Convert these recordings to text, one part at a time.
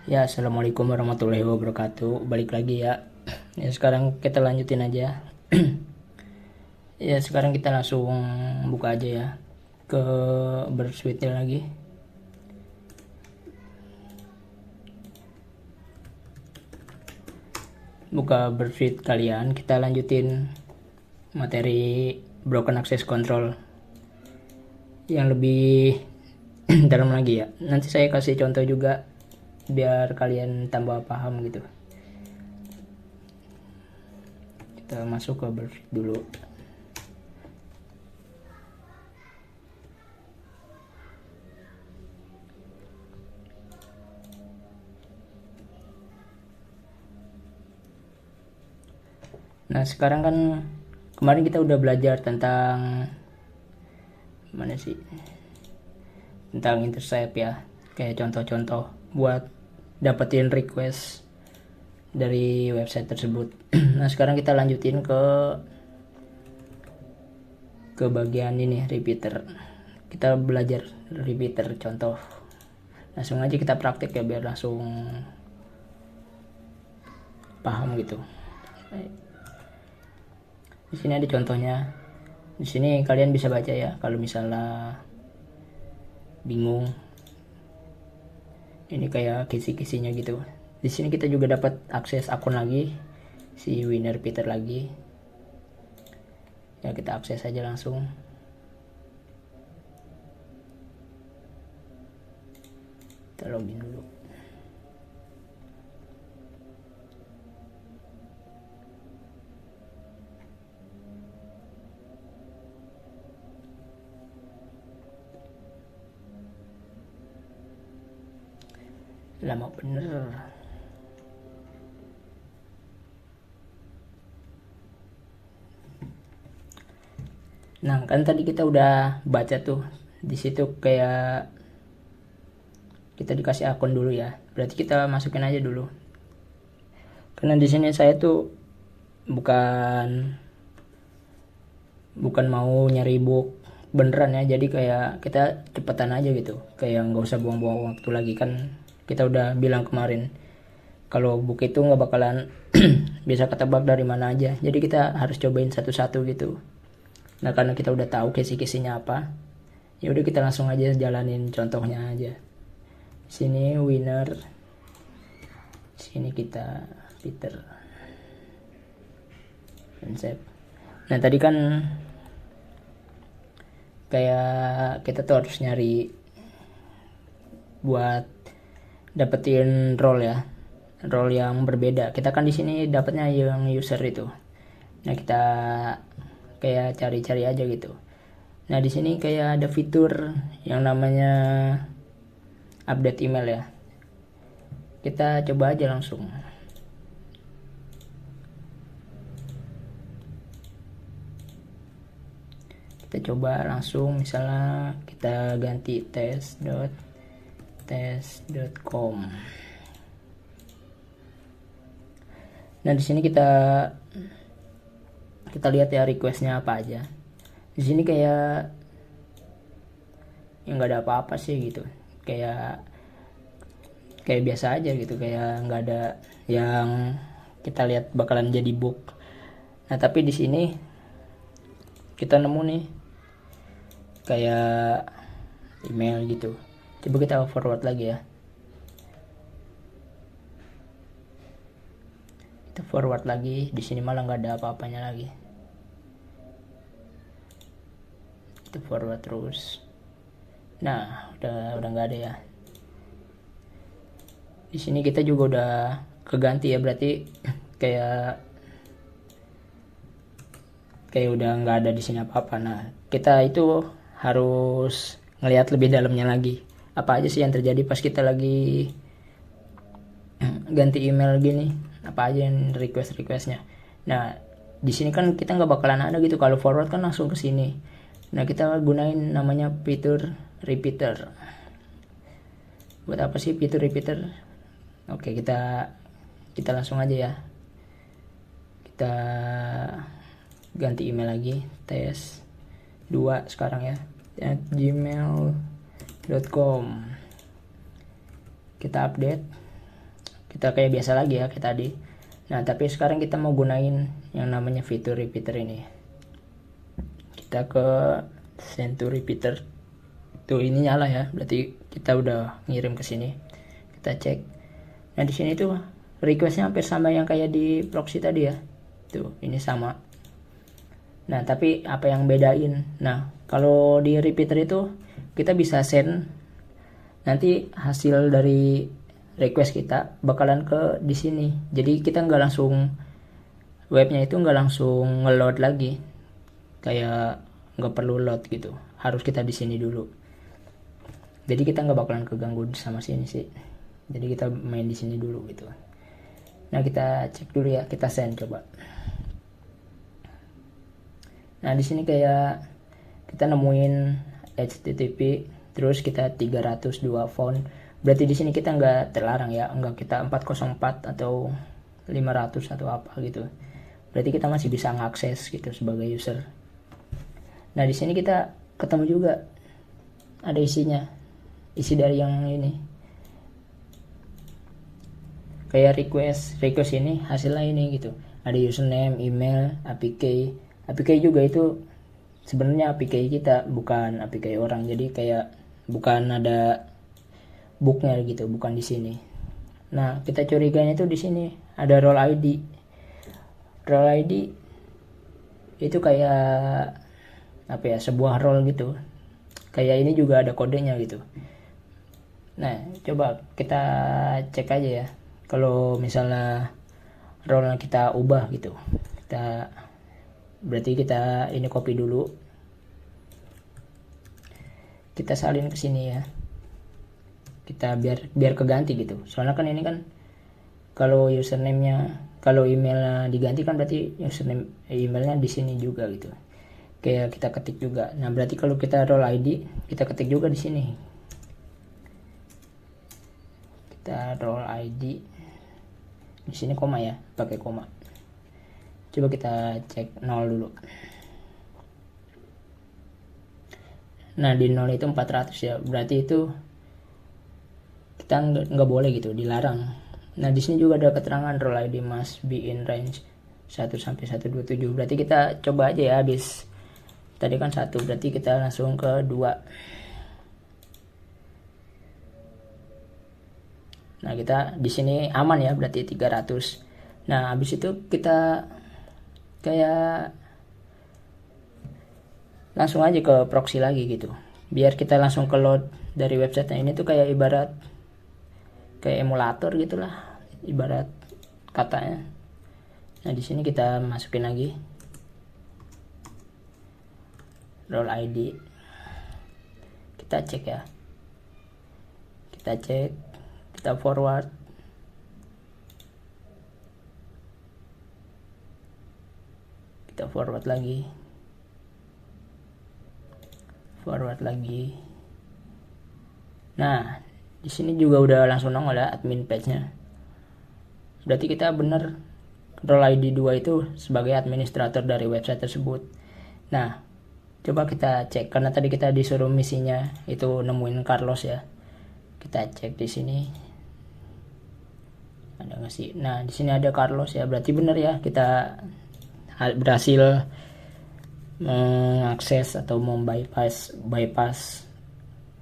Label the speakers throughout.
Speaker 1: Ya, assalamualaikum warahmatullahi wabarakatuh. Balik lagi ya. Ya, sekarang kita lanjutin aja. Ya, sekarang kita langsung buka aja ya ke Bersuite lagi. Buka Bersuite kalian, kita lanjutin materi broken access control yang lebih dalam lagi ya. Nanti saya kasih contoh juga biar kalian tambah paham gitu. Kita masuk ke Bersuite dulu. Nah, sekarang kan kemarin kita udah belajar tentang mana sih? Tentang intercept ya. Kayak contoh-contoh buat dapetin request dari website tersebut. Nah, sekarang kita lanjutin ke bagian ini repeater. Kita belajar repeater contoh. Langsung aja kita praktek ya biar langsung paham gitu. Di sini ada contohnya. Di sini kalian bisa baca ya kalau misalnya bingung. Ini kayak kisi-kisinya gitu. Di sini kita juga dapat akses akun lagi, si winner Peter lagi. Ya, kita akses aja langsung. Kita login dulu. Lama bener. Nah, kan tadi kita udah baca tuh. Di situ kayak kita dikasih akun dulu ya. Berarti kita masukin aja dulu. Karena di sini saya tuh bukan mau nyari book beneran ya. Jadi kayak kita cepetan aja gitu. Kayak nggak usah buang-buang waktu lagi, kan kita udah bilang kemarin kalau book itu nggak bakalan bisa ketebak dari mana aja. Jadi kita harus cobain satu-satu gitu. Nah, karena kita udah tahu kisi-kisinya apa, ya udah kita langsung aja jalanin contohnya aja. Sini winner, sini kita Peter, konsep. Nah, tadi kan kayak kita tuh harus nyari buat dapetin role ya, role yang berbeda. Kita kan di sini dapatnya yang user itu. Nah, kita kayak cari-cari aja gitu. Nah, di sini kayak ada fitur yang namanya update email ya. Kita coba aja langsung. Kita coba langsung, misalnya kita ganti test.com. Nah, di sini kita lihat ya requestnya apa aja. Di sini kayak nggak ada apa-apa sih gitu. Kayak biasa aja gitu, kayak nggak ada yang kita lihat bakalan jadi book. Nah, tapi di sini kita nemu nih kayak email gitu. Coba kita forward lagi ya. Kita forward lagi. Di sini malah nggak ada apa-apanya lagi. Kita forward terus. Nah, udah nggak ada ya. Di sini kita juga udah keganti ya, berarti kayak udah nggak ada di sini apa-apa. Nah, kita itu harus ngelihat lebih dalamnya lagi. Apa aja sih yang terjadi pas kita lagi ganti email gini? Apa aja yang requestnya? Nah, di sini kan kita nggak bakalan ada gitu. Kalau forward kan langsung ke sini. Nah, kita gunain namanya fitur repeater. Buat apa sih fitur repeater? Oke, kita langsung aja ya. Kita ganti email lagi, tes 2 sekarang ya, @gmail.com. Kita update. kita kayak biasa lagi ya kayak tadi. Nah tapi sekarang kita mau gunain yang namanya fitur repeater ini. Kita ke send to repeater, tuh ini nyala ya, berarti kita udah ngirim ke sini. Kita cek. Nah di sini tuh requestnya hampir sama yang kayak di proxy tadi ya, tuh ini sama. Nah tapi apa yang bedain, nah kalau di repeater itu kita bisa send, nanti hasil dari request kita bakalan ke di sini. Jadi kita nggak langsung, webnya itu nggak langsung ngeload lagi, kayak nggak perlu load gitu, harus kita di sini dulu. Jadi kita nggak bakalan keganggu sama sini sih, jadi kita main di sini dulu gitu. Nah kita cek dulu ya, kita send coba. Nah di sini kayak kita nemuin HTTP, terus kita 302 font. Berarti di sini kita nggak terlarang ya, nggak kita 404 atau 500 atau apa gitu. Berarti kita masih bisa ngakses gitu sebagai user. Nah di sini kita ketemu juga ada isinya, isi dari yang ini. Kayak request ini hasilnya ini gitu. Ada username, email, APK. APK juga itu sebenarnya APK kita, bukan APK orang. Jadi kayak bukan ada booknya gitu, bukan di sini. Nah kita curiganya itu di sini ada role ID. Role ID itu kayak apa ya, sebuah role gitu. Kayak ini juga ada kodenya gitu. Nah coba kita cek aja ya, kalau misalnya role kita ubah gitu, kita berarti kita ini copy dulu, kita salin ke sini ya, kita biar keganti gitu. Soalnya kan ini kan kalau username-nya, kalau emailnya diganti kan berarti username emailnya di sini juga gitu, kayak kita ketik juga. Nah berarti kalau kita role ID kita ketik juga di sini, kita role ID di sini koma ya, pakai koma. Coba kita cek 0 dulu. Nah di 0 itu 400 ya, berarti itu kita nggak boleh gitu, dilarang. Nah di sini juga ada keterangan role ID must be in range 1 sampai 127. Berarti kita coba aja ya, habis tadi kan 1, berarti kita langsung ke 2. Nah kita di sini aman ya, berarti 300. Nah habis itu kita kayak langsung aja ke proxy lagi gitu, biar kita langsung ke load dari website ini tuh kayak ibarat kayak emulator gitulah ibarat katanya. Nah di sini kita masukin lagi role ID, kita cek ya, kita forward, forward lagi. Nah di sini juga udah langsung nongol ya admin page-nya. Berarti kita bener role ID 2 itu sebagai administrator dari website tersebut. Nah coba kita cek, karena tadi kita disuruh misinya itu nemuin Carlos ya. Kita cek di sini ada nggak sih. Nah di sini ada Carlos ya, berarti bener ya, kita berhasil mengakses atau bypass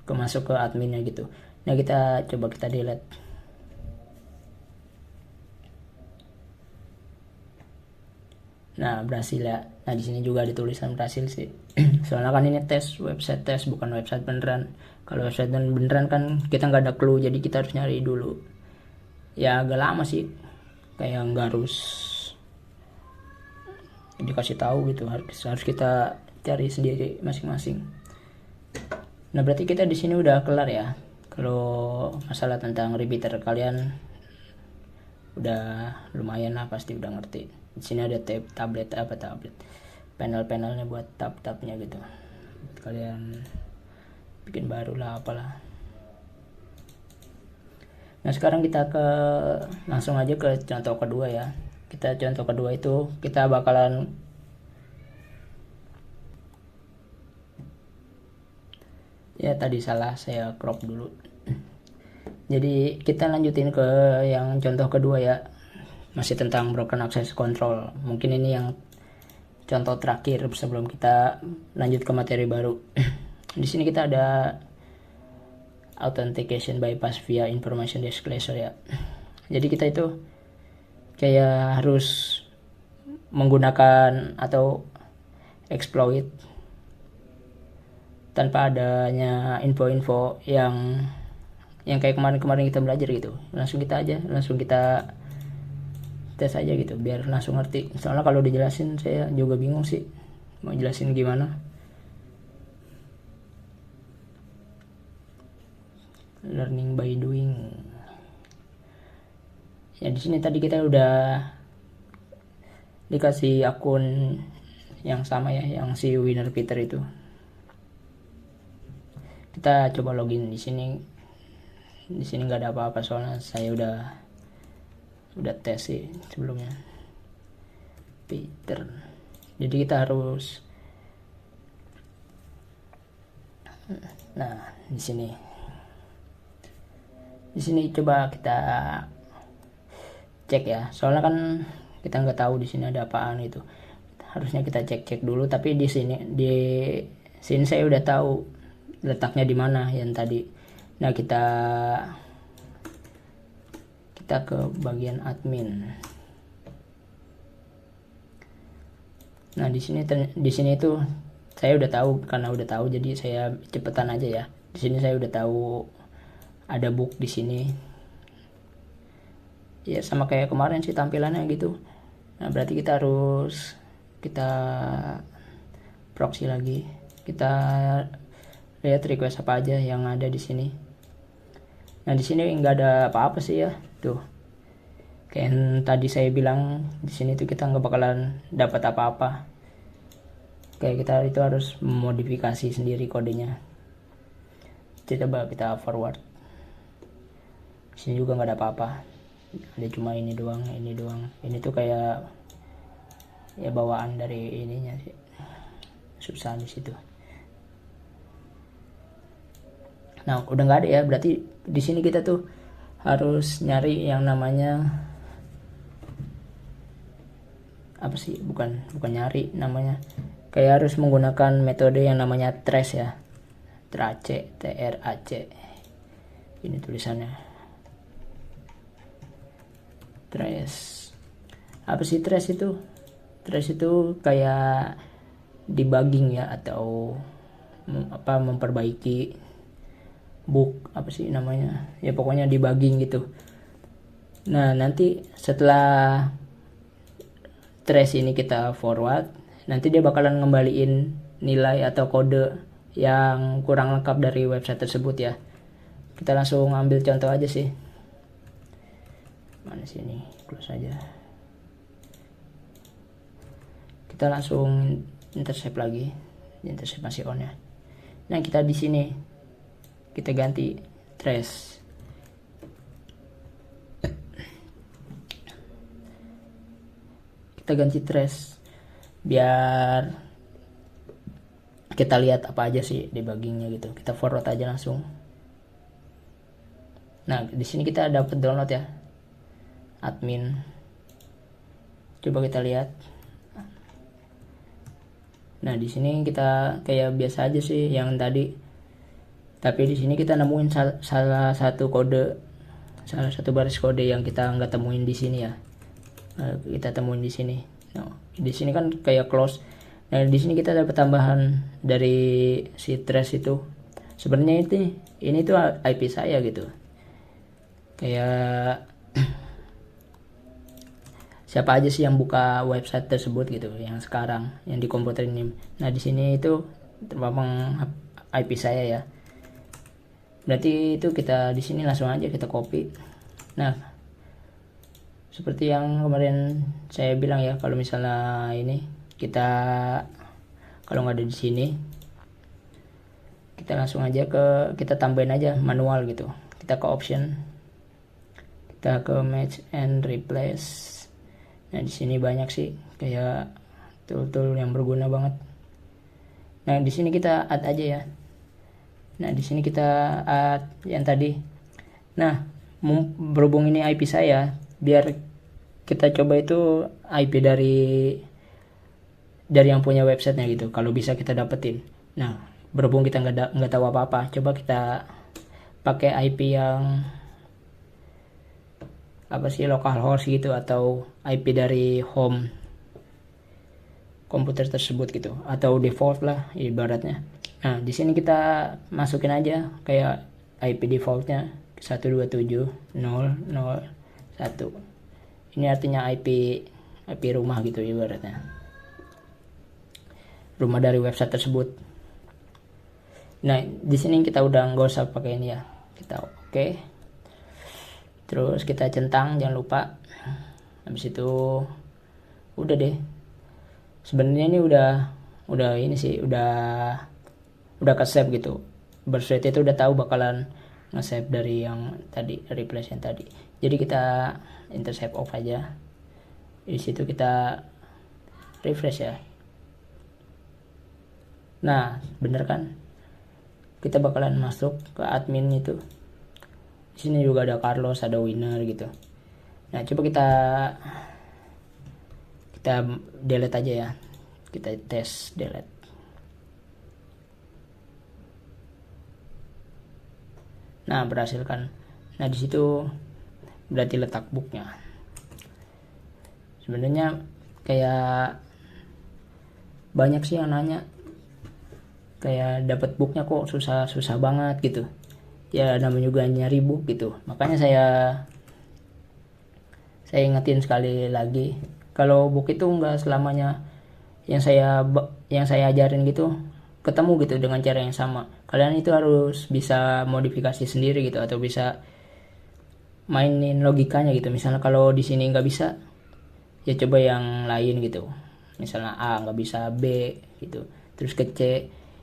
Speaker 1: ke masuk ke adminnya gitu. Nah kita coba kita delete. Nah berhasil ya. Nah di sini juga ada tulisan berhasil sih. Soalnya kan ini website tes, bukan website beneran. Kalau website beneran kan kita nggak ada clue, jadi kita harus nyari dulu. Ya agak lama sih, kayak nggak harus dikasih tahu gitu, harus kita cari sendiri masing-masing. Nah berarti kita di sini udah kelar ya. Kalau masalah tentang repeater kalian udah lumayan lah, pasti udah ngerti. Di sini ada tablet panel-panelnya buat tab-tabnya gitu. Kalian bikin baru lah apalah. Nah sekarang kita langsung aja ke contoh kedua ya. Contoh kedua itu kita bakalan ya, tadi salah saya crop dulu. Jadi kita lanjutin ke yang contoh kedua ya, masih tentang broken access control. Mungkin ini yang contoh terakhir sebelum kita lanjut ke materi baru. Di sini kita ada authentication bypass via information disclosure ya. Jadi kita itu kayak harus menggunakan atau exploit tanpa adanya info-info yang kayak kemarin-kemarin kita belajar gitu. Langsung kita tes aja gitu biar langsung ngerti. Soalnya kalau dijelasin saya juga bingung sih mau jelasin gimana. Learning by doing. Ya di sini tadi kita udah dikasih akun yang sama ya, yang si Winner Peter itu. Kita coba login di sini. Di sini nggak ada apa-apa soalnya saya udah tes sih sebelumnya. Peter. Jadi kita harus di sini. Di sini coba kita cek ya. Soalnya kan kita nggak tahu di sini ada apaan itu. Harusnya kita cek dulu, tapi di sini saya udah tahu letaknya di mana yang tadi. Nah, kita ke bagian admin. Nah, di sini itu saya udah tahu, karena udah tahu jadi saya cepetan aja ya. Di sini saya udah tahu ada book di sini. Ya sama kayak kemarin sih tampilannya gitu. Nah, berarti kita proxy lagi. Kita lihat request apa aja yang ada di sini. Nah, di sini nggak ada apa-apa sih ya. Tuh. Kayak yang tadi saya bilang, di sini tuh kita nggak bakalan dapat apa-apa. Kayak kita itu harus memodifikasi sendiri kodenya. Coba kita forward. Di sini juga nggak ada apa-apa. Ada cuma ini doang. Ini tuh kayak ya bawaan dari ininya sih. Susah di situ. Nah, udah nggak ada ya, berarti di sini kita tuh harus nyari yang namanya apa sih? Bukan nyari namanya. Kayak harus menggunakan metode yang namanya trace ya. TRAC. Ini tulisannya. Trace. Apa sih trace itu? Trace itu kayak debugging ya, atau memperbaiki book, apa sih namanya ya, pokoknya debugging gitu. Nah, nanti setelah trace ini kita forward, nanti dia bakalan ngembaliin nilai atau kode yang kurang lengkap dari website tersebut ya. Kita langsung ambil contoh aja sih. Mana sih ini? Close aja. Kita langsung intercept lagi. Intercept masih on ya. Nah, kita di sini kita ganti trace. Kita ganti trace biar kita lihat apa aja sih debuggingnya gitu. Kita forward aja langsung. Nah, di sini kita dapat download ya, admin. Coba kita lihat. Nah, di sini kita kayak biasa aja sih yang tadi. Tapi di sini kita nemuin salah satu baris kode yang kita nggak temuin di sini ya. Kita temuin di sini. Nah, di sini kan kayak close. Nah, di sini kita dapat tambahan dari si trace itu. Sebenarnya ini tuh IP saya gitu. Kayak siapa aja sih yang buka website tersebut gitu, yang sekarang yang di komputer ini. Nah, di sini itu terpampang IP saya ya. Berarti itu kita di sini langsung aja kita copy. Nah, seperti yang kemarin saya bilang ya, kalau misalnya ini kalau nggak ada di sini, kita langsung aja kita tambahin aja manual gitu. Kita ke option, kita ke match and replace. Nah, di sini banyak sih kayak tool-tool yang berguna banget. Nah, di sini kita add aja ya. Nah, di sini kita add yang tadi Nah, berhubung ini IP saya, biar kita coba itu IP dari yang punya websitenya gitu, kalau bisa kita dapetin. Nah, berhubung kita nggak tahu apa-apa, coba kita pakai IP yang apa sih, localhost gitu, atau IP dari home komputer tersebut gitu, atau default lah ibaratnya. Nah, di sini kita masukin aja kayak IP defaultnya 127.0.0.1. Ini artinya IP rumah gitu ibaratnya. Rumah dari website tersebut. Nah, di sini kita udah nggak usah pakai ini ya. Kita oke. Terus kita centang, jangan lupa. Habis itu udah deh. Sebenarnya ini udah ini sih, udah ke-save gitu. Bersuit itu udah tahu bakalan nge-save dari yang tadi, replace yang tadi. Jadi kita enter save off aja. Di situ kita refresh ya. Nah, bener kan? Kita bakalan masuk ke admin itu. Di sini juga ada Carlos, ada Winner gitu. Nah, coba kita delete aja ya. Kita tes delete. Nah, berhasil kan? Nah, di situ berarti letak booknya. Sebenarnya kayak banyak sih yang nanya, kayak dapat booknya kok susah banget gitu. Ya namanya juga nyari book gitu. Makanya saya ingetin sekali lagi, kalau book itu nggak selamanya yang saya ajarin gitu ketemu gitu dengan cara yang sama. Kalian itu harus bisa modifikasi sendiri gitu, atau bisa mainin logikanya gitu. Misalnya kalau di sini nggak bisa, ya coba yang lain gitu. Misalnya A nggak bisa, B gitu, terus ke C.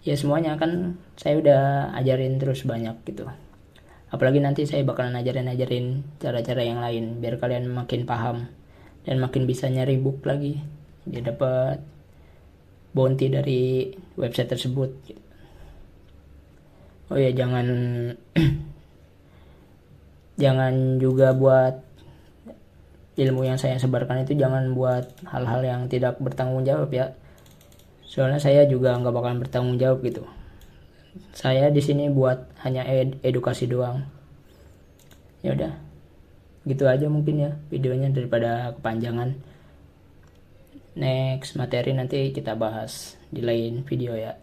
Speaker 1: Ya semuanya kan saya udah ajarin terus banyak gitu. Apalagi nanti saya bakalan ajarin cara-cara yang lain biar kalian makin paham dan makin bisa nyari book lagi, dia dapat bounty dari website tersebut. Oh ya, jangan juga buat ilmu yang saya sebarkan itu jangan buat hal-hal yang tidak bertanggung jawab ya. Soalnya saya juga nggak bakalan bertanggung jawab gitu. Saya di sini buat hanya edukasi doang. Ya udah, gitu aja mungkin ya videonya daripada kepanjangan. Next materi nanti kita bahas di lain video ya.